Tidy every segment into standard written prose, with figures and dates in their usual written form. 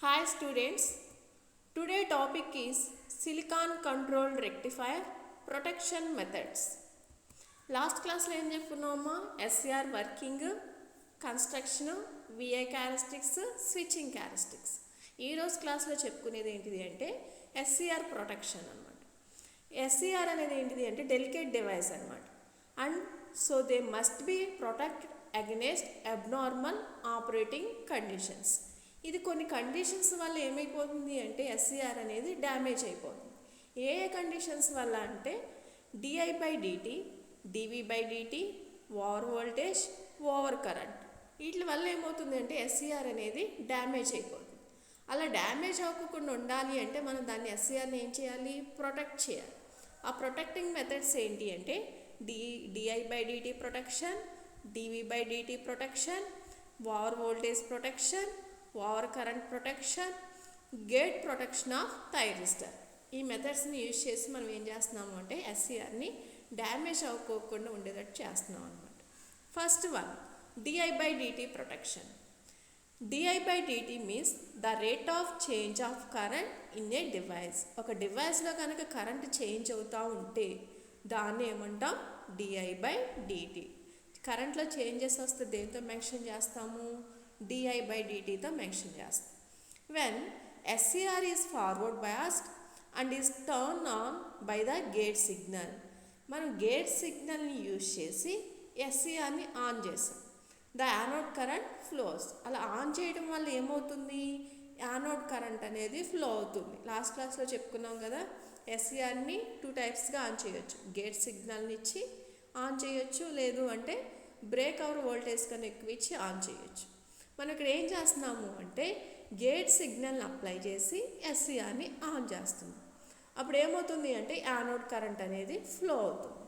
Hi students, today topic is silicon controlled rectifier protection methods. Last class lo em cheppunnamma SCR working, construction, VI characteristics, switching characteristics. ఈ రోజు class లో చెప్పుకునేది ఏంటిది అంటే SCR protection అన్నమాట. SCR అనేది ఏంటిది అంటే డెలికేట్ డివైస్ అన్నమాట. And so they must be protect against abnormal operating conditions. ఇది కొన్ని కండిషన్స్ వల్ల ఏమైపోతుంది అంటే SCR అనేది డ్యామేజ్ అయిపోతుంది. ఏ కండిషన్స్ వల్ల అంటే di/dt, dv/dt, over voltage, over current, వీటి వల్ల ఏమవుతుంది అంటే SCR అనేది డ్యామేజ్ అయిపోతుంది. అలా డ్యామేజ్ అవ్వకుండా ఉండాలి అంటే మనం దాన్ని SCRని ఏం చేయాలి, ప్రొటెక్ట్ చేయాలి. ఆ ప్రొటెక్టింగ్ మెథడ్స్ ఏంటి అంటే di/dt protection, dv/dt protection, over voltage protection, over current protection, gate protection of thyristor. ఈ మెథడ్స్ని యూజ్ చేసి మనం ఏం చేస్తున్నాము అంటే SCRని డ్యామేజ్ అవ్వకోకుండా ఉండేటట్టు చేస్తున్నాం అనమాట. First one di/dt protection. di/dt means the rate of change of current in a device. ఒక డివైస్లో కనుక కరెంట్ చేంజ్ అవుతూ ఉంటే దాన్ని ఏమంటాం, di/dt. కరెంట్లో చేంజెస్ వస్తే దేంతో మెన్షన్ చేస్తాము, di/dtతో మెన్షన్ చేస్తాం. When SCR is forward biased and is turn on by the gate signal. మనం గేట్ సిగ్నల్ని యూజ్ చేసి SCRని ఆన్ చేస్తాం. The anode current flows. అలా ఆన్ చేయడం వల్ల ఏమవుతుంది, యానోడ్ కరెంట్ అనేది ఫ్లో అవుతుంది. లాస్ట్ క్లాస్లో చెప్పుకున్నాం కదా, SCRని 2 టైప్స్గా ఆన్ చేయొచ్చు. గేట్ సిగ్నల్ని ఇచ్చి ఆన్ చేయొచ్చు, లేదు అంటే బ్రేక్ అవర్ వోల్టేజ్ కన్నా ఎక్కువ ఇచ్చి ఆన్ చేయొచ్చు. మనం ఇక్కడ ఏం చేస్తున్నాము అంటే గేట్ సిగ్నల్ని అప్లై చేసి SCRని ఆన్ చేస్తున్నాం. అప్పుడు ఏమవుతుంది అంటే యానోడ్ కరెంట్ అనేది ఫ్లో అవుతుంది.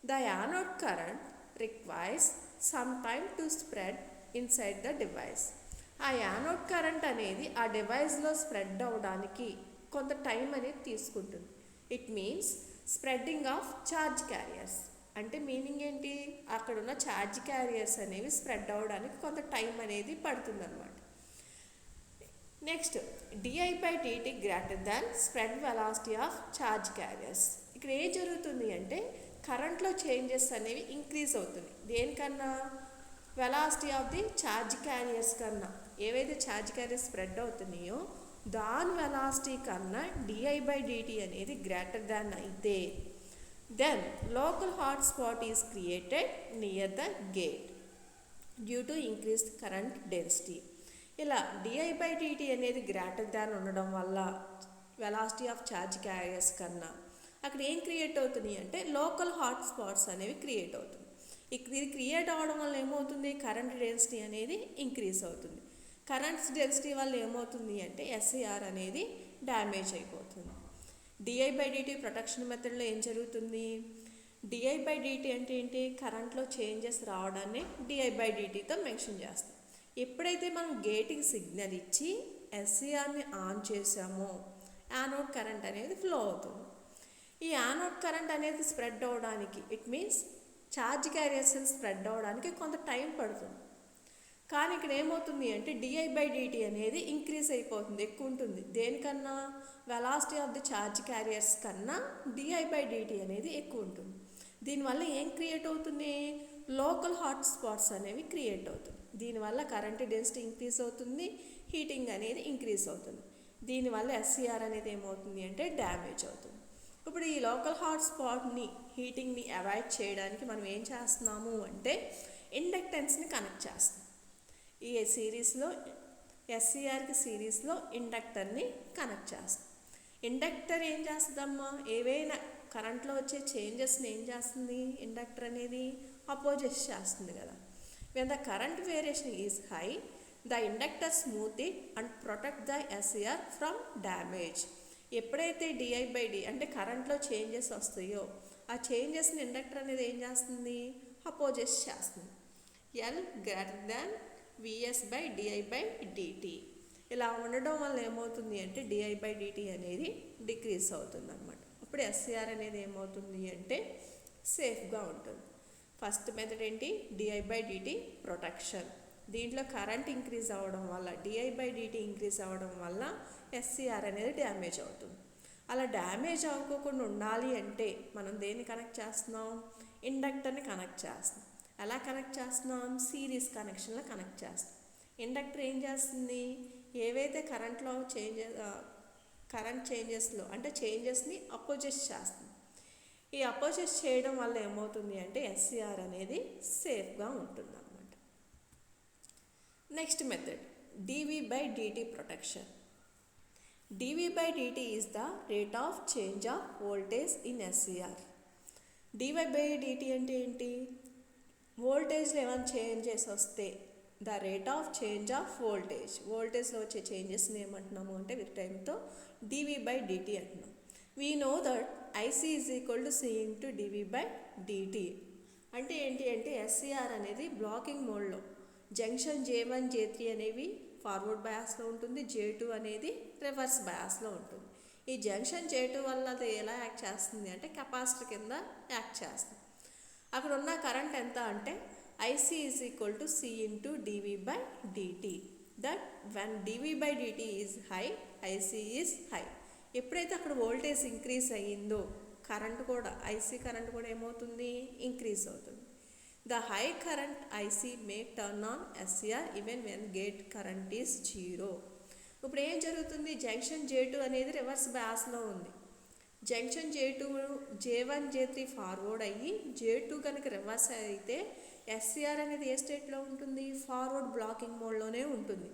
The anode current requires some time to spread inside the device. ఆ యానోడ్ కరెంట్ అనేది ఆ డివైస్లో స్ప్రెడ్ అవ్వడానికి కొంత టైం అనేది తీసుకుంటుంది. It means spreading of charge carriers. అంటే మీనింగ్ ఏంటి, అక్కడ ఉన్న ఛార్జ్ క్యారియర్స్ అనేవి స్ప్రెడ్ అవ్వడానికి కొంత టైం అనేది పడుతుందన్నమాట. Next di/dt greater than spread velocity of charge carriers. ఇక్కడ ఏం జరుగుతుంది అంటే కరెంట్లో చేంజెస్ అనేవి ఇంక్రీజ్ అవుతుంది. దేనికన్నా, velocity of the charge carriers కన్నా. ఏవైతే ఛార్జ్ క్యారియర్స్ స్ప్రెడ్ అవుతున్నాయో దాని వెలాసిటీ కన్నా di/dt అనేది గ్రేటర్ దాన్ అయితే then local hotspot is created near the gate due to increased current density. ఇలా di/dt అనేది గ్రేటర్ దాన్ ఉండడం వల్ల వెలాసిటీ ఆఫ్ ఛార్జ్ క్యారియర్స్ కన్నా అక్కడ ఏం క్రియేట్ అవుతుంది అంటే లోకల్ హాట్ స్పాట్స్ అనేవి క్రియేట్ అవుతుంది. ఇది క్రియేట్ అవ్వడం వల్ల ఏమవుతుంది, కరెంట్ డెన్సిటీ అనేది ఇంక్రీజ్ అవుతుంది. కరెంట్ డెన్సిటీ వల్ల ఏమవుతుంది అంటే SCR అనేది డ్యామేజ్ అయిపోతుంది. di/dt ప్రొటెక్షన్ మెథడ్లో ఏం జరుగుతుంది, di/dt అంటే ఏంటి, కరెంట్లో చేంజెస్ రావడాన్ని di/dtతో మెన్షన్ చేస్తాం. ఎప్పుడైతే మనం గేట్కి సిగ్నల్ ఇచ్చి SCRని ఆన్ చేసామో యానోడ్ కరెంట్ అనేది ఫ్లో అవుతుంది. ఈ యానోడ్ కరెంట్ అనేది స్ప్రెడ్ అవ్వడానికి, it means charge carriers spread అవ్వడానికి కొంత టైం పడుతుంది. కానీ ఇక్కడ ఏమవుతుంది అంటే di/dt అనేది ఇంక్రీజ్ అయిపోతుంది, ఎక్కువ ఉంటుంది. దేనికన్నా, velocity of the charge carriers కన్నా di/dt అనేది ఎక్కువ ఉంటుంది. దీనివల్ల ఏం క్రియేట్ అవుతుంది, లోకల్ హాట్ స్పాట్స్ అనేవి క్రియేట్ అవుతుంది. దీనివల్ల కరెంట్ డెన్సిటీ ఇంక్రీజ్ అవుతుంది, హీటింగ్ అనేది ఇంక్రీజ్ అవుతుంది. దీనివల్ల SCR అనేది ఏమవుతుంది అంటే డ్యామేజ్ అవుతుంది. ఇప్పుడు ఈ లోకల్ హాట్ స్పాట్ని, హీటింగ్ని అవాయిడ్ చేయడానికి మనం ఏం చేస్తున్నాము అంటే ఇండక్టెన్స్ని కనెక్ట్ చేస్తాం. ఈ సిరీస్లో SCRకి సిరీస్లో ఇండక్టర్ని కనెక్ట్ చేస్తాం. ఇండక్టర్ ఏం చేస్తుందమ్మా, ఏవైనా కరెంట్లో వచ్చే చేంజెస్ని ఏం చేస్తుంది, ఇండక్టర్ అనేది అపోజ్ చేస్తుంది కదా. When the current variation is high the inductor smooth it and protect the SCR from damage. ఎప్పుడైతే di/dt అంటే కరెంట్లో చేంజెస్ వస్తాయో ఆ చేంజెస్ని ఇండక్టర్ అనేది ఏం చేస్తుంది, అపోజ్ చేస్తుంది. L greater than VS/di/dt. ఇలా ఉండడం వల్ల ఏమవుతుంది అంటే di/dt అనేది డిక్రీజ్ అవుతుంది అనమాట. అప్పుడు SCR అనేది ఏమవుతుంది అంటే సేఫ్గా ఉంటుంది. ఫస్ట్ మెథడ్ ఏంటి, di/dt ప్రొటెక్షన్. దీంట్లో కరెంట్ ఇంక్రీజ్ అవ్వడం వల్ల di/dt ఇంక్రీజ్ అవ్వడం వల్ల ఎస్సీఆర్ అనేది డ్యామేజ్ అవుతుంది. అలా డ్యామేజ్ అవ్వకుండా ఉండాలి అంటే మనం దేన్ని కనెక్ట్ చేస్తున్నాం? ఇండక్టర్ని కనెక్ట్ చేస్తున్నాం. ఎలా కనెక్ట్ చేస్తున్నాం? సిరీస్ కనెక్షన్లో కనెక్ట్ చేస్తున్నాం. ఇండక్టర్ ఏం చేస్తుంది? ఏవైతే కరెంట్లో కరెంట్ చేంజెస్లో అంటే చేంజెస్ని అపోజిట్ చేస్తుంది. ఈ అపోజిట్ చేయడం వల్ల ఏమవుతుంది అంటే ఎస్సీఆర్ అనేది సేఫ్గా ఉంటుంది అన్నమాట. Next method dV/dt protection. dV/dt is the rate of change of voltage in SCR. dV/dt అంటే ఏంటి? వోల్టేజ్లో ఏమైనా చేంజెస్ వస్తే the rate of change of వోల్టేజ్లో వచ్చే చేంజెస్ని ఏమంటున్నాము అంటే విత్ టైంతో dV/dt అంటున్నాం. We know that IC is equal to C into dV/dt. అంటే ఏంటి అంటే ఎస్సీఆర్ అనేది బ్లాకింగ్ మోడ్లో జంక్షన్ J1 J3 అనేవి ఫార్వర్డ్ బయాస్లో ఉంటుంది, J2 అనేది రివర్స్ బయాస్లో ఉంటుంది. ఈ జంక్షన్ J2 వల్ల అది ఎలా యాక్ట్ చేస్తుంది అంటే కెపాసిటర్ కింద యాక్ట్ చేస్తుంది. అక్కడ ఉన్న కరెంట్ ఎంత అంటే IC is equal to C into dV/dt. That when dV/dt is high, IC is high. ఎప్పుడైతే అక్కడ వోల్టేజ్ ఇంక్రీజ్ అయ్యిందో కరెంట్ కూడా IC కరెంట్ కూడా ఏమవుతుంది? ఇంక్రీజ్ అవుతుంది. The high current IC May turn on SCR even when gate current is 0. ఇప్పుడు ఏం జరుగుతుంది? జంక్షన్ J2 అనేది రివర్స్ బయాస్లో ఉంది. జంక్షన్ J1 J3 ఫార్వర్డ్ అయ్యి J2 కనుక రివర్స్ అయితే ఎస్సీఆర్ అనేది ఏ స్టేట్లో ఉంటుంది? ఫార్వర్డ్ బ్లాకింగ్ మోడ్లోనే ఉంటుంది.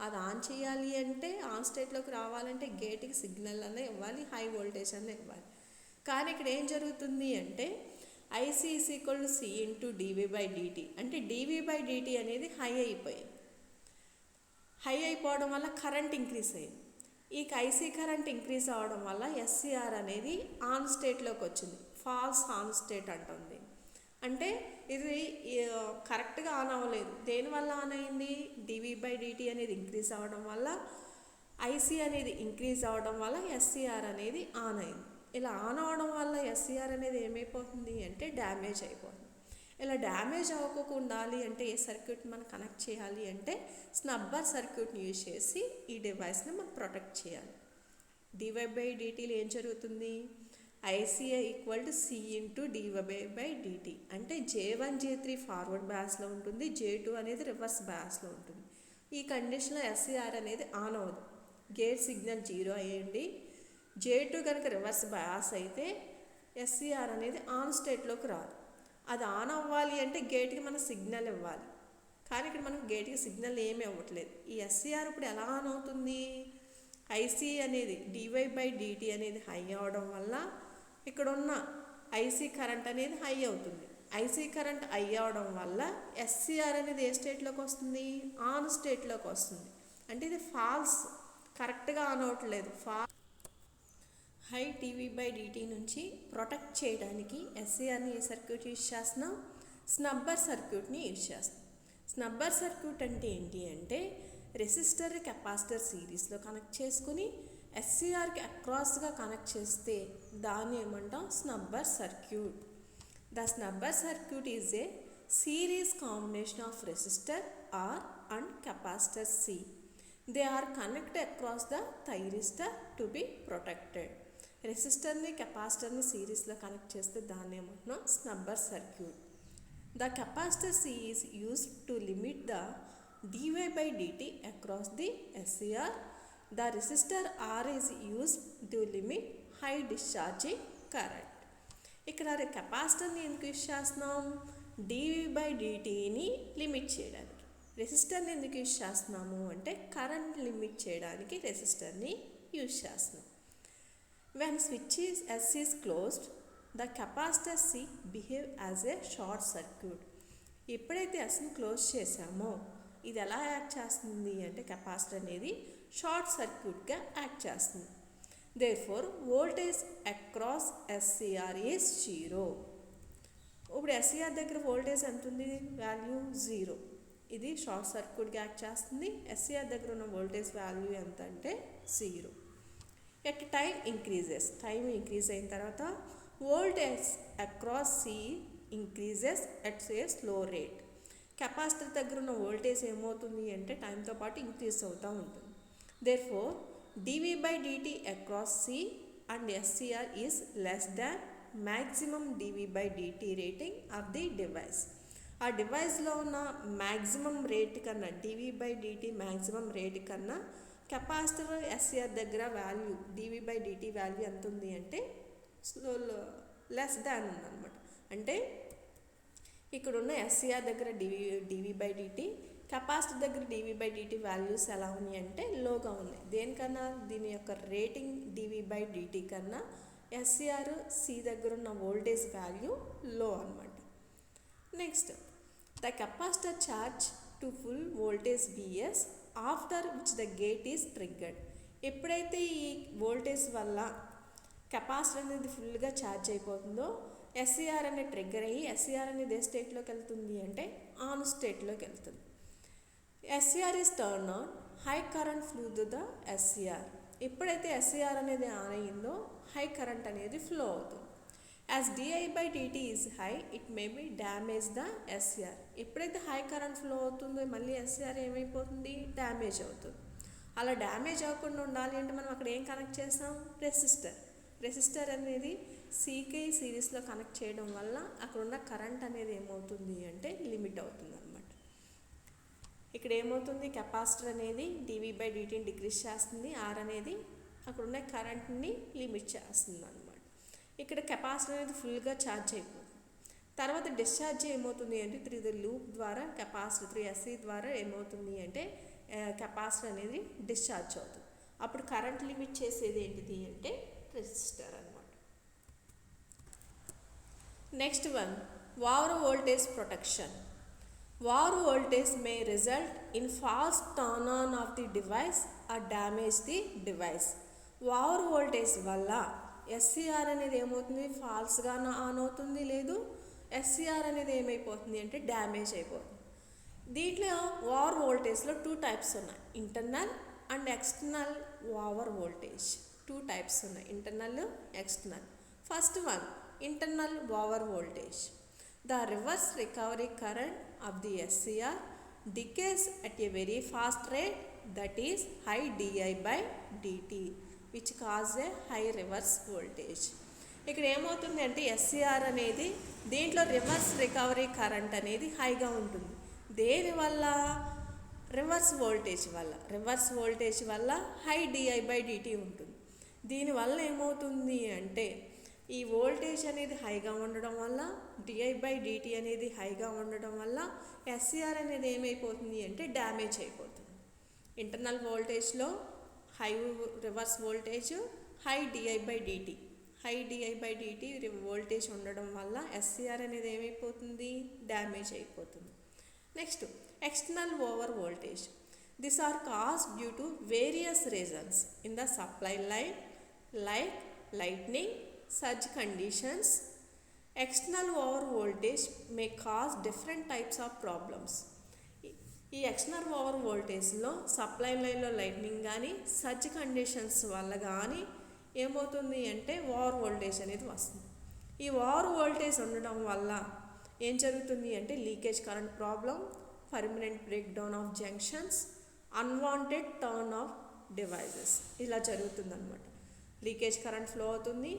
అది ఆన్ చేయాలి అంటే ఆన్ స్టేట్లోకి రావాలంటే గేట్కి సిగ్నల్ అనే ఇవ్వాలి, హై వోల్టేజ్ అనే ఇవ్వాలి. కానీ ఇక్కడ ఏం జరుగుతుంది అంటే IC is equal to C into dV/dt. అంటే dV/dt అనేది హై అయిపోయింది. హై అయిపోవడం వల్ల కరెంట్ ఇంక్రీజ్ అయింది. ఈ IC కరెంట్ ఇంక్రీజ్ అవ్వడం వల్ల ఎస్సీఆర్ అనేది ఆన్ స్టేట్లోకి వచ్చింది. ఫాల్స్ ఆన్ స్టేట్ అంటుంది. అంటే ఇది కరెక్ట్గా ఆన్ అవ్వలేదు. దేనివల్ల ఆన్ అయింది? dV/dt అనేది ఇంక్రీజ్ అవ్వడం వల్ల, IC అనేది ఇంక్రీజ్ అవ్వడం వల్ల ఎస్సీఆర్ అనేది ఆన్ అయింది. ఇలా ఆన్ అవ్వడం వల్ల ఎస్సీఆర్ అనేది ఏమైపోతుంది అంటే డ్యామేజ్ అయిపోతుంది. ఇలా డ్యామేజ్ అవ్వకుండా ఉండాలి అంటే ఏ సర్క్యూట్ మనం కనెక్ట్ చేయాలి అంటే స్నబ్బర్ సర్క్యూట్ని యూజ్ చేసి ఈ డివైస్ని మనం ప్రొటెక్ట్ చేయాలి. dV/dtలో ఏం జరుగుతుంది? IC equal to C into dV/dt. అంటే J1 J3 ఫార్వర్డ్ బయాస్లో ఉంటుంది, J2 అనేది రివర్స్ బయాస్లో ఉంటుంది. ఈ కండిషన్లో ఎస్సీఆర్ అనేది ఆన్ అవ్వదు. గేట్ సిగ్నల్ 0 అయ్యండి. J2 కనుక రివర్స్ బయాస్ అయితే ఎస్సీఆర్ అనేది ఆన్ స్టేట్లోకి రాదు. అది ఆన్ అవ్వాలి అంటే గేట్కి మనం సిగ్నల్ ఇవ్వాలి. కానీ ఇక్కడ మనకు గేట్కి సిగ్నల్ ఏమీ ఇవ్వట్లేదు. ఈ ఎస్సీఆర్ ఇప్పుడు ఎలా ఆన్ అవుతుంది? IC అనేది dV/dt అనేది హై అవ్వడం వల్ల ఇక్కడ ఉన్న IC కరెంట్ అనేది హై అవుతుంది. IC కరెంట్ హై అవ్వడం వల్ల ఎస్సీఆర్ అనేది ఏ స్టేట్లోకి వస్తుంది? ఆన్ స్టేట్లోకి వస్తుంది. అంటే ఇది ఫాల్స్, కరెక్ట్గా ఆన్ అవ్వట్లేదు. హై dV/dt నుంచి ప్రొటెక్ట్ చేయడానికి ఎస్సీఆర్ని ఏ సర్క్యూట్ యూజ్ చేస్తున్నాం? స్నబ్బర్ సర్క్యూట్ని యూజ్ చేస్తాం. స్నబ్బర్ సర్క్యూట్ అంటే ఏంటి అంటే రెసిస్టర్ కెపాసిటర్ సిరీస్లో కనెక్ట్ చేసుకుని ఎస్సీఆర్కి అక్రాస్గా కనెక్ట్ చేస్తే దాన్ని ఏమంటాం? Snubber circuit. The snubber circuit is a series combination of resistor R and capacitor C. They are connected across the thyristor to be protected. రెసిస్టర్ని కెపాసిటర్ని సిరీస్లో కనెక్ట్ చేస్తే దాన్ని ఏమంటున్నాం? Snubber circuit. The capacitor C is used to limit the dV/dt across the SCR. The resistor R is used to limit high discharging current. ఇక్కడ కెపాసిటర్ని ఎందుకు use చేస్తున్నాం? dV/dtని limit చేయడానికి. రెసిస్టర్ని ఎందుకు యూజ్ చేస్తున్నాము అంటే కరెంట్ లిమిట్ చేయడానికి రెసిస్టర్ని యూజ్ చేస్తున్నాం. When switch S is closed, the capacitor C behave as a short circuit. ఎప్పుడైతే Sని క్లోజ్ చేసామో ఇది ఎలా యాక్ట్ చేస్తుంది అంటే కెపాసిటర్ అనేది షార్ట్ సర్క్యూట్గా యాక్ట్ చేస్తుంది. Therefore voltage across SCR is 0. ఇప్పుడు ఎస్సీఆర్ దగ్గర వోల్టేజ్ ఎంత ఉంది? వాల్యూ 0. ఇది షార్ట్ సర్క్యూట్గా యాక్ట్ చేస్తుంది. ఎస్సీఆర్ దగ్గర ఉన్న వోల్టేజ్ వాల్యూ ఎంత అంటే 0. At time increases, time increase అయిన తర్వాత voltage across C increases at a slow rate. Capacitor దగ్గర ఉన్న వోల్టేజ్ ఏమవుతుంది అంటే టైంతో పాటు ఇంక్రీజ్ అవుతూ ఉంటుంది. Therefore dV/dt across C and SCR is less than maximum dV/dt rating of the device. ఆ డివైస్లో ఉన్న మ్యాక్సిమం రేట్ కన్నా dV/dt మ్యాక్సిమం రేట్ కన్నా కెపాసిటర్ SCR దగ్గర వాల్యూ dV/dt వాల్యూ ఎంత ఉంది అంటే లెస్ దాన్ ఉందన్నమాట. అంటే ఇక్కడున్న SCR దగ్గర dV/dt, కెపాసిటర్ దగ్గర dV/dt వాల్యూస్ ఎలా ఉన్నాయి అంటే లోగా ఉన్నాయి. దేనికన్నా దీని యొక్క రేటింగ్ dV/dt కన్నా SCR C దగ్గర ఉన్న వోల్టేజ్ వాల్యూ లో అనమాట. Next the capacitor charge to full voltage Vs after which the gate is triggered. ఎప్పుడైతే ఈ వోల్టేజ్ వల్ల కెపాసిటర్ అనేది ఫుల్గా ఛార్జ్ అయిపోతుందో SCR అనే ట్రిగ్గర్ అయ్యి SCR అనేది ఏ స్టేట్లోకి వెళ్తుంది అంటే ఆన్ స్టేట్లోకి వెళ్తుంది. SCR is turn on, high current flow to the SCR. ఎప్పుడైతే SCR అనేది ఆన్ అయ్యిందో హై కరెంట్ అనేది ఫ్లో అవుతుంది. As dI/dt is high it may be damage the SCR. ఎప్పుడైతే హై కరెంట్ ఫ్లో అవుతుందో మళ్ళీ SCR ఏమైపోతుంది, డ్యామేజ్ అవుతుంది. అలా డ్యామేజ్ అవ్వకుండా ఉండాలి అంటే మనం అక్కడ ఏం కనెక్ట్ చేస్తాం, రెసిస్టర్ అనేది సీకి సిరీస్లో కనెక్ట్ చేయడం వల్ల అక్కడ ఉన్న కరెంట్ అనేది ఏమవుతుంది అంటే లిమిట్ అవుతుంది అనమాట. ఇక్కడ ఏమవుతుంది, కెపాసిటర్ అనేది dV/dtని డిక్రీజ్ చేస్తుంది, R అనేది అక్కడ ఉన్న కరెంట్ని లిమిట్ చేస్తుంది అనమాట. ఇక్కడ కెపాసిటర్ అనేది ఫుల్గా ఛార్జ్ అయిపోతుంది. తర్వాత డిశ్చార్జ్ ఏమవుతుంది అంటే త్రీ లూప్ ద్వారా కెపాసిటర్ 3SC ద్వారా ఏమవుతుంది అంటే కెపాసిటర్ అనేది డిశ్చార్జ్ అవుతుంది. అప్పుడు కరెంట్ లిమిట్ చేసేది ఏంటిది అంటే రెసిస్టర్ అనమాట. Next one, over voltage protection. Over voltage May result in fast turn on off the device or damage the device. Over voltage వల్ల SCR అనేది ఏమవుతుంది, ఫాల్స్గా ఆన్ అవుతుంది, లేదు SCR అనేది ఏమైపోతుంది అంటే డ్యామేజ్ అయిపోతుంది. దీంట్లో ఓవర్ వోల్టేజ్లో 2 టైప్స్ ఉన్నాయి, internal and external over voltage. 2 types ఉన్నాయి, internal, external. First one, internal over voltage. The reverse recovery current of the SCR decays at a very fast rate, that is high dI/dt, which causes a high reverse voltage. ఇక్కడ ఏమవుతుంది అంటే SCR అనేది దీంట్లో reverse recovery current అనేది హైగా ఉంటుంది. దేనివల్ల, reverse voltage వల్ల హై dI/dt ఉంటుంది. దీనివల్ల ఏమవుతుంది అంటే ఈ వోల్టేజ్ అనేది హైగా ఉండడం వల్ల dI/dt అనేది హైగా ఉండడం వల్ల SCR అనేది ఏమైపోతుంది అంటే డ్యామేజ్ అయిపోతుంది. ఇంటర్నల్ వోల్టేజ్లో high reverse voltage, high dI/dt voltage ఉండడం వల్ల SCR అనేది ఏమైపోతుంది, డ్యామేజ్ అయిపోతుంది. Next external over voltage. This are caused due to various reasons in the supply line like lightning, such conditions. External over voltage may cause different types of problems. ఈ external over వోల్టేజ్లో supply లైన్లో lightning కానీ such conditions వల్ల కానీ ఏమవుతుంది అంటే over voltage అనేది వస్తుంది. ఈ ఓవర్ వోల్టేజ్ ఉండడం వల్ల ఏం జరుగుతుంది అంటే leakage current problem, permanent break down of junctions, unwanted turn off devices ఇలా జరుగుతుంది అనమాట. లీకేజ్ కరెంట్ ఫ్లో అవుతుంది,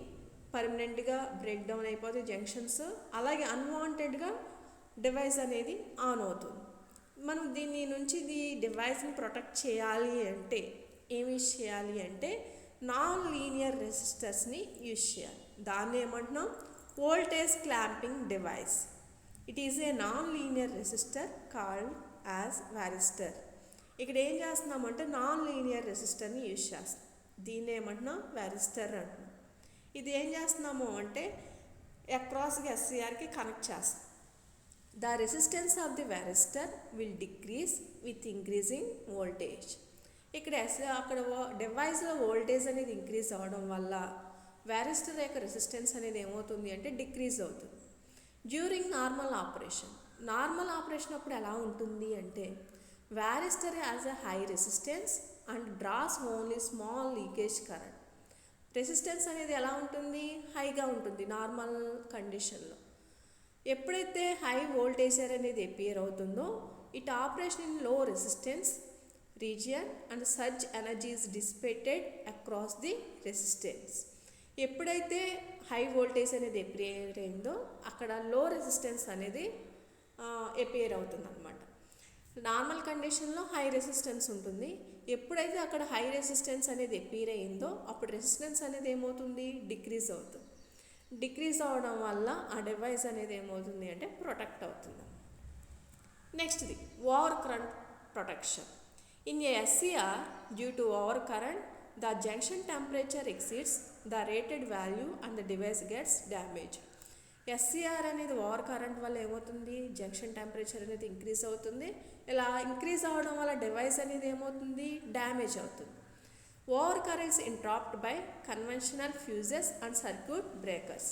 పర్మనెంట్గా బ్రేక్ డౌన్ అయిపోతే జంక్షన్స్, అలాగే అన్వాంటెడ్గా డివైస్ అనేది ఆన్ అవుతుంది. మనం దీని నుంచి డివైస్ని ప్రొటెక్ట్ చేయాలి అంటే ఏమి చేయాలి అంటే నాన్ లీనియర్ రెసిస్టర్స్ని యూజ్ చేయాలి. దాన్ని ఏమంటున్నాం, voltage clamping device. It is a non linear resistor called as varistor. ఇక్కడ ఏం చేస్తున్నామంటే నాన్ లీనియర్ రెసిస్టర్ని యూజ్ చేస్తాం, దీన్ని ఏమంటున్నాం వారిస్టర్ అంటున్నాం. ఇది ఏం చేస్తున్నాము అంటే అక్రాస్గా SCRకి కనెక్ట్ చేస్తాం. The resistance of the varistor will decrease with increasing voltage. ఇక్కడ అక్కడ డివైస్లో వోల్టేజ్ అనేది ఇంక్రీజ్ అవ్వడం వల్ల వారిస్టర్ యొక్క రెసిస్టెన్స్ అనేది ఏమవుతుంది అంటే డిక్రీజ్ అవుతుంది. డ్యూరింగ్ నార్మల్ ఆపరేషన్ అప్పుడు ఎలా ఉంటుంది అంటే varistor has a high resistance and draws only small leakage current. Resistance అనేది ఎలా ఉంటుంది, హైగా ఉంటుంది నార్మల్ కండిషన్లో. ఎప్పుడైతే హై వోల్టేజర్ అనేది అపియర్ అవుతుందో ఇట్ ఆపరేషన్ ఇన్ లో resistance region and surge energy is dissipated across the resistance. ఎప్పుడైతే హై వోల్టేజ్ అనేది అపియర్ అయిందో అక్కడ లో రెసిస్టెన్స్ అనేది అపియర్ అవుతుంది అనమాట. నార్మల్ కండిషన్లో హై రెసిస్టెన్స్ ఉంటుంది. ఎప్పుడైతే అక్కడ హై రెసిస్టెన్స్ అనేది అపియర్ అయిందో అప్పుడు రెసిస్టెన్స్ అనేది ఏమవుతుంది, డిక్రీజ్ అవుతుంది. డిక్రీజ్ అవడం వల్ల ఆ డివైస్ అనేది ఏమవుతుంది అంటే ప్రొటెక్ట్ అవుతుంది. నెక్స్ట్ది over current protection. In a SCR due to over current the junction temperature exceeds the rated value and the device gets damage. SCR అనేది ఓవర్ కరెంట్ వల్ల ఏమవుతుంది, జంక్షన్ టెంపరేచర్ అనేది ఇంక్రీజ్ అవుతుంది. ఇలా ఇంక్రీజ్ అవ్వడం వల్ల డివైస్ అనేది ఏమవుతుంది, డ్యామేజ్ అవుతుంది. Over currents interrupt by conventional fuses and circuit breakers.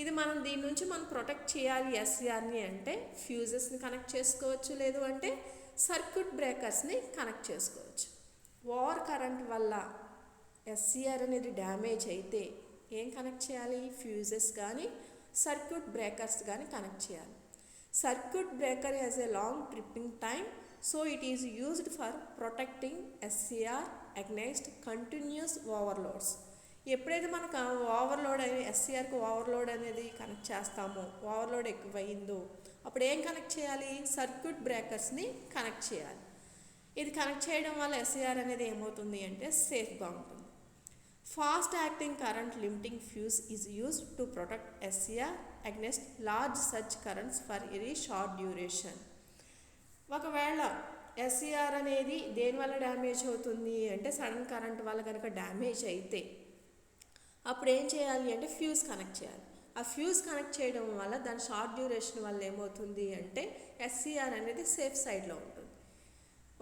ఇది మనం దీని నుంచి మనం ప్రొటెక్ట్ చేయాలి ఎస్సిఆర్ని అంటే ఫ్యూజెస్ని కనెక్ట్ చేసుకోవచ్చు, లేదు అంటే సర్క్యూట్ బ్రేకర్స్ని కనెక్ట్ చేసుకోవచ్చు. ఓవర్ కరెంట్ వల్ల ఎస్సిఆర్ అనేది డ్యామేజ్ అయితే ఏం కనెక్ట్ చేయాలి, ఫ్యూజెస్ కానీ సర్క్యూట్ బ్రేకర్స్ కానీ కనెక్ట్ చేయాలి. Circuit breaker has a long tripping time, so it is used for protecting SCR against continuous overloads. ఎప్పుడైతే మనకు ఓవర్లోడ్ అనే ఎస్సిఆర్కి ఓవర్లోడ్ అనేది కనెక్ట్ చేస్తామో, ఓవర్లోడ్ ఎక్కువైందో అప్పుడు ఏం కనెక్ట్ చేయాలి, సర్క్యూట్ బ్రేకర్స్ని కనెక్ట్ చేయాలి. ఇది కనెక్ట్ చేయడం వల్ల ఎస్సిఆర్ అనేది ఏమవుతుంది అంటే సేఫ్గా ఉంటుంది. Fast acting current limiting fuse is used to protect SCR against large surge currents for very short duration. ఒకవేళ ఎస్సిఆర్ అనేది దేనివల్ల డ్యామేజ్ అవుతుంది అంటే సడన్ కరెంట్ వల్ల కనుక డ్యామేజ్ అయితే అప్పుడు ఏం చేయాలి అంటే ఫ్యూజ్ కనెక్ట్ చేయాలి. ఆ ఫ్యూజ్ కనెక్ట్ చేయడం వల్ల దాని షార్ట్ డ్యూరేషన్ వల్ల ఏమవుతుంది అంటే ఎస్సిఆర్ అనేది సేఫ్ సైడ్లో ఉంటుంది.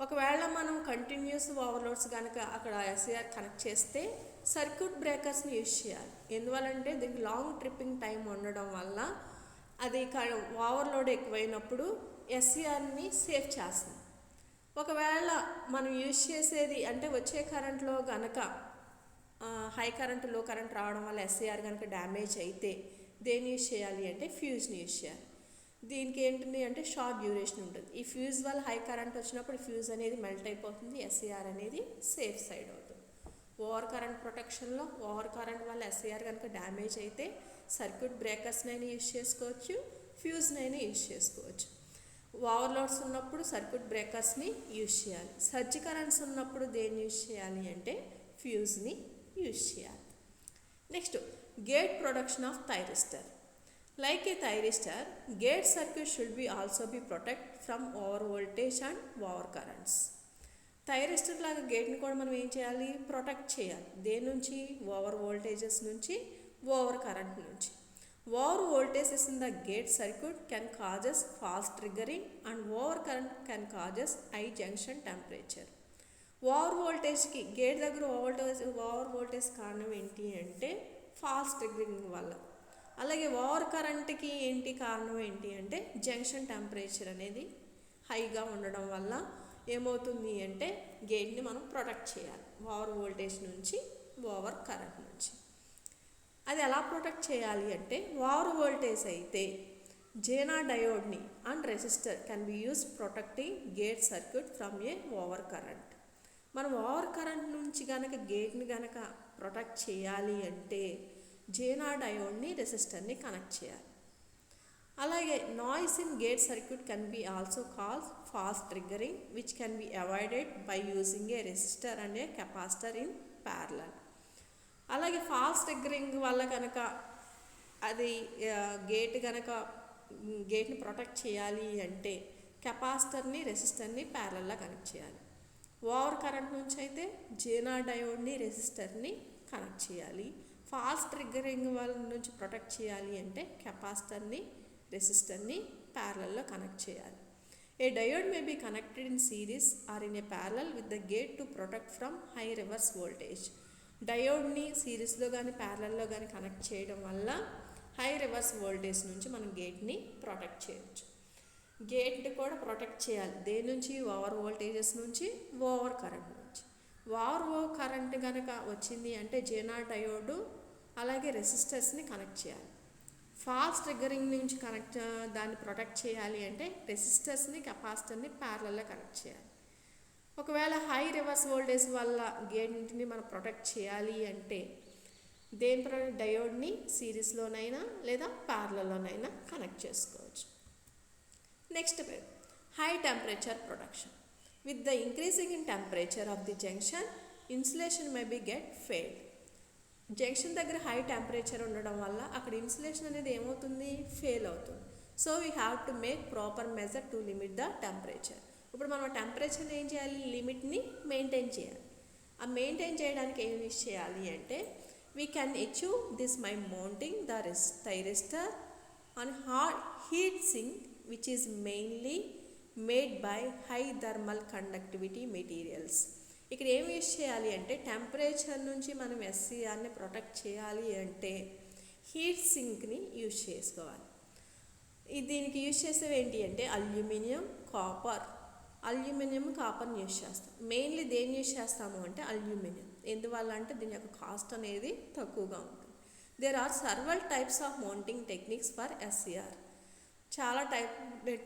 ఒకవేళ మనం కంటిన్యూస్ ఓవర్లోడ్స్ కనుక అక్కడ ఎస్సిఆర్ కనెక్ట్ చేస్తే సర్క్యూట్ బ్రేకర్స్ని యూజ్ చేయాలి. ఎందువల్లంటే దీనికి లాంగ్ ట్రిప్పింగ్ టైం ఉండడం వల్ల అది ఓవర్లోడ్ ఎక్కువైనప్పుడు ఎస్సిఆర్ని సేఫ్ చేస్తుంది. ఒకవేళ మనం యూజ్ చేసేది అంటే వచ్చే కరెంట్లో కనుక హై కరెంట్ లో కరెంట్ రావడం వల్ల ఎస్సిఆర్ కనుక డ్యామేజ్ అయితే దేన్ని యూజ్ చేయాలి అంటే ఫ్యూజ్ని యూజ్ చేయాలి. దీనికి ఏంటి అంటే షార్ట్ డ్యూరేషన్ ఉంటుంది. ఈ ఫ్యూజ్ వల్ల హై కరెంట్ వచ్చినప్పుడు ఫ్యూజ్ అనేది మెల్ట్ అయిపోతుంది, ఎస్సిఆర్ అనేది సేఫ్ సైడ్ అవుతుంది. ఓవర్ కరెంట్ ప్రొటెక్షన్లో ఓవర్ కరెంట్ వల్ల ఎస్సిఆర్ కనుక డ్యామేజ్ అయితే సర్క్యూట్ బ్రేకర్స్నైనా యూజ్ చేసుకోవచ్చు, ఫ్యూజ్నైనా యూజ్ చేసుకోవచ్చు. ఓవర్లోడ్స్ ఉన్నప్పుడు సర్క్యూట్ బ్రేకర్స్ని యూజ్ చేయాలి. సర్జ్ కరెంట్స్ ఉన్నప్పుడు దేన్ని యూజ్ చేయాలి అంటే ఫ్యూజ్ని యూజ్ చేయాలి. Next gate production of thyristor. Like A thyristor, gate circuit should be also be protect from over voltage and over currents. Thyristor లాగా గేట్ని కూడా మనం ఏం చేయాలి, ప్రొటెక్ట్ చేయాలి. దేని నుంచి, ఓవర్ వోల్టేజెస్ నుంచి, ఓవర్ కరెంట్ నుంచి. Over voltages in the gate circuit can causes false triggering and over current can causes high junction temperature. Over వోల్టేజ్కి గేట్ దగ్గర ఓవర్ వోల్టేజ్ కారణం ఏంటి అంటే ఫాల్స్ ట్రిగ్గరింగ్ వల్ల. అలాగే ఓవర్ కరెంట్కి ఏంటి కారణం ఏంటి అంటే జంక్షన్ టెంపరేచర్ అనేది హైగా ఉండడం వల్ల ఏమవుతుంది అంటే గేట్ని మనం ప్రొటెక్ట్ చేయాలి ఓవర్ వోల్టేజ్ నుంచి, ఓవర్ కరెంట్ నుంచి. అది ఎలా ప్రొటెక్ట్ చేయాలి అంటే ఓవర్ వోల్టేజ్ అయితే జేనా డయోడ్ని and resistor can be use protecting gate circuit from a over current. మనం ఓవర్ కరెంట్ నుంచి కనుక గేట్ని కనుక ప్రొటెక్ట్ చేయాలి అంటే జేనా డయోడ్ని రెసిస్టర్ని కనెక్ట్ చేయాలి. అలాగే noise in gate circuit can be also cause false triggering which can be avoided by using a resistor and a capacitor in parallel. అలాగే false triggering వల్ల కనుక అది గేట్ని ప్రొటెక్ట్ చేయాలి అంటే కెపాసిటర్ని రెసిస్టర్ని ప్యారలల్గా కనెక్ట్ చేయాలి. ఓవర్ కరెంట్ నుంచి అయితే జేనా డయోడ్ని రెసిస్టర్ని కనెక్ట్ చేయాలి. ఫాల్స్ ట్రిగ్గరింగ్ వాళ్ళ నుంచి ప్రొటెక్ట్ చేయాలి అంటే కెపాసిటర్ని రెసిస్టర్ని ప్యారలల్లో కనెక్ట్ చేయాలి. A diode may be connected in series or in a parallel with the gate to protect from high reverse voltage. డయోడ్ని సిరీస్లో కానీ ప్యారలల్లో కానీ కనెక్ట్ చేయడం వల్ల హై రివర్స్ వోల్టేజ్ నుంచి మనం గేట్ని ప్రొటెక్ట్ చేయవచ్చు. గేట్ని కూడా ప్రొటెక్ట్ చేయాలి దేని నుంచి, ఓవర్ వోల్టేజెస్ నుంచి, ఓవర్ కరెంట్ నుంచి. ఓవర్ కరెంట్ కనుక వచ్చింది అంటే జేనా డయోడు అలాగే రెసిస్టర్స్ని కనెక్ట్ చేయాలి. ఫాస్ట్ ట్రిగ్గరింగ్ నుంచి దాన్ని ప్రొటెక్ట్ చేయాలి అంటే రెసిస్టర్స్ని కెపాసిటర్ని ప్యారలల్గా కనెక్ట్ చేయాలి. ఒకవేళ హై రివర్స్ వోల్టేజ్ వల్ల గేట్ని మనం ప్రొటెక్ట్ చేయాలి అంటే దేని డయోడ్ని సిరీస్లోనైనా లేదా ప్యారలల్లోనైనా కనెక్ట్ చేసుకోవచ్చు. Next high temperature protection. With the increasing in temperature of the junction insulation may be get failed. Junction దగ్గర హై టెంపరేచర్ ఉండడం వల్ల అక్కడ ఇన్సులేషన్ అనేది ఏమవుతుంది, ఫెయిల్ అవుతుంది. So we have to make proper measure to limit the temperature. ఇప్పుడు మనం టెంపరేచర్ని ఏం చేయాలి, లిమిట్ని మెయింటైన్ చేయాలి. ఆ మెయింటైన్ చేయడానికి ఏం యూస్ చేయాలి అంటే we can achieve this by mounting the thyristor on hot heat sink which is mainly made by high thermal conductivity materials. ఇక్కడ ఏం యూస్ చేయాలి అంటే టెంపరేచర్ నుంచి మనం ఎస్సీఆర్ని ప్రొటెక్ట్ చేయాలి అంటే హీట్ సింక్ని యూజ్ చేసుకోవాలి. దీనికి యూజ్ చేసేవి ఏంటి అంటే అల్యూమినియం, కాపర్ని యూజ్ చేస్తాం. మెయిన్లీ దేన్ని యూజ్ చేస్తాము అంటే అల్యూమినియం. ఎందువల్ల అంటే దీని యొక్క కాస్ట్ అనేది తక్కువగా ఉంటుంది. There are several types of mounting techniques for SCR. చాలా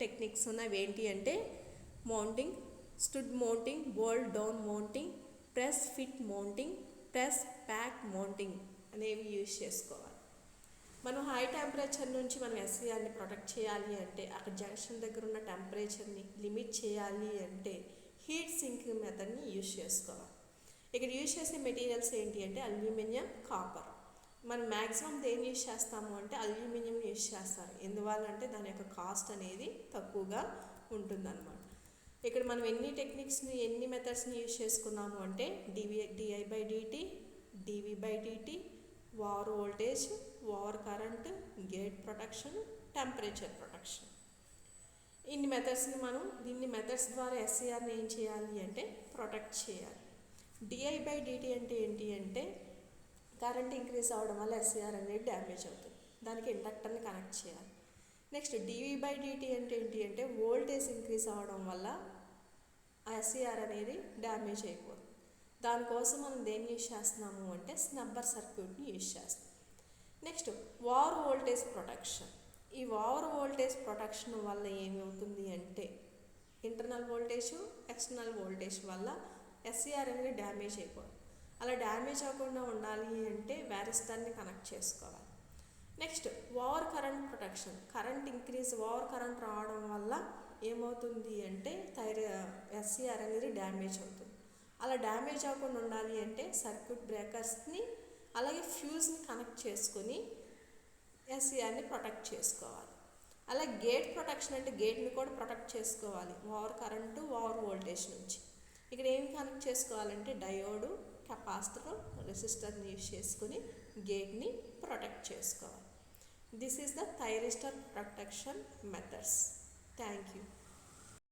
టెక్నిక్స్ ఉన్నవి. ఏంటి అంటే mounting, stud mounting, bolt down mounting, press fit mounting, press pack mounting అనేవి యూజ్ చేసుకోవాలి. మనం హై టెంపరేచర్ నుంచి మనం ఎస్సీఆర్ని ప్రొటెక్ట్ చేయాలి అంటే అక్కడ జంక్షన్ దగ్గర ఉన్న టెంపరేచర్ని లిమిట్ చేయాలి అంటే హీట్ సింక్ మెథడ్ని యూజ్ చేసుకోవాలి. ఇక్కడ యూజ్ చేసే మెటీరియల్స్ ఏంటి అంటే అల్యూమినియం, కాపర్. మనం మ్యాక్సిమం దేన్ని యూజ్ చేస్తాము అంటే అల్యూమినియం యూజ్ చేస్తారు. ఎందువల్ల అంటే దాని యొక్క కాస్ట్ అనేది తక్కువగా ఉంటుందన్నమాట. ఇక్కడ మనం ఎన్ని మెథడ్స్ని యూజ్ చేసుకున్నాము అంటే DI/dt, dV/dt, over voltage, over current, gate protection, temperature protection. ఇన్ని మెథడ్స్ ద్వారా ఎస్సీఆర్ని ఏం చేయాలి అంటే ప్రొటెక్ట్ చేయాలి. DI/dt అంటే ఏంటి అంటే కరెంట్ ఇంక్రీజ్ అవ్వడం వల్ల ఎస్సీఆర్ అనేది డ్యామేజ్ అవుతుంది. దానికి ఇండక్టర్ని కనెక్ట్ చేయాలి. నెక్స్ట్ dV/dt అంటే ఏంటి అంటే వోల్టేజ్ ఇంక్రీజ్ అవ్వడం వల్ల ఎస్సీఆర్ అనేది డ్యామేజ్ అయిపోతుంది. దానికోసం మనం దేన్ని యూజ్ చేస్తున్నాము అంటే స్నబ్బర్ సర్క్యూట్ని యూజ్ చేస్తాం. Next over voltage protection. ఈ ఓవర్ వోల్టేజ్ ప్రొటెక్షన్ వల్ల ఏమవుతుంది అంటే ఇంటర్నల్ వోల్టేజ్, ఎక్స్టర్నల్ వోల్టేజ్ వల్ల ఎస్సీఆర్ అనేది డ్యామేజ్ అయిపోతుంది. అలా డ్యామేజ్ అవ్వకుండా ఉండాలి అంటే వ్యారిస్టర్ని కనెక్ట్ చేసుకోవాలి. Next over current protection. Over current రావడం వల్ల ఏమవుతుంది అంటే ఎస్సీఆర్ అనేది డ్యామేజ్ అవుతుంది. అలా డ్యామేజ్ అవ్వకుండా ఉండాలి అంటే సర్క్యూట్ బ్రేకర్స్ని అలాగే ఫ్యూజ్ని కనెక్ట్ చేసుకొని ఎస్సీఆర్ని ప్రొటెక్ట్ చేసుకోవాలి. అలా గేట్ ప్రొటెక్షన్ అంటే గేట్ని కూడా ప్రొటెక్ట్ చేసుకోవాలి ఓవర్ కరెంటు, ఓవర్ వోల్టేజ్ నుంచి. ఇక్కడ ఏం కనెక్ట్ చేసుకోవాలంటే డయోడు, కెపాసిటర్, రెసిస్టర్ని యూజ్ చేసుకుని గేట్ని ప్రొటెక్ట్ చేసుకోవాలి. This is the thyristor protection methods. Thank you.